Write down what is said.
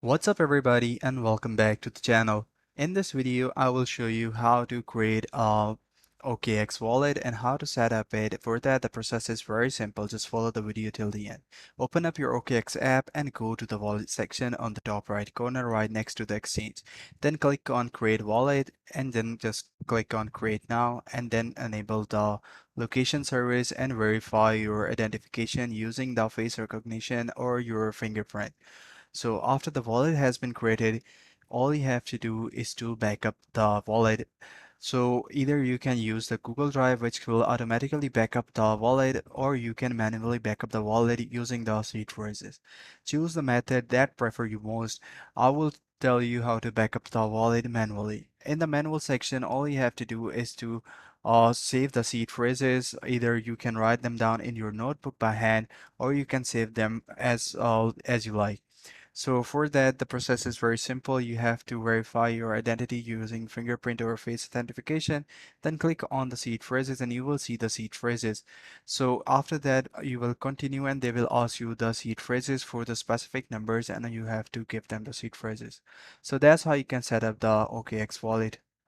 What's up everybody and welcome back to the channel. In this video, I will show you how to create a OKX wallet and how to set up it. For that, the process is very simple. Just follow the video till the end. Open up your OKX app and go to the wallet section on the top right corner right next to the exchange. Then click on create wallet and then just click on create now and then enable the location service and verify your identification using the face recognition or your fingerprint. So after the wallet has been created, all you have to do is to back up the wallet. So either you can use the Google Drive, which will automatically back up the wallet, or you can manually back up the wallet using the seed phrases. Choose the method that prefer you most. I will tell you how to back up the wallet manually. In the manual section, all you have to do is to save the seed phrases. Either you can write them down in your notebook by hand, or you can save them as you like. So for that, the process is very simple. You have to verify your identity using fingerprint or face authentication. Then click on the seed phrases and you will see the seed phrases. So after that, you will continue and they will ask you the seed phrases for the specific numbers and then you have to give them the seed phrases. So that's how you can set up the OKX wallet.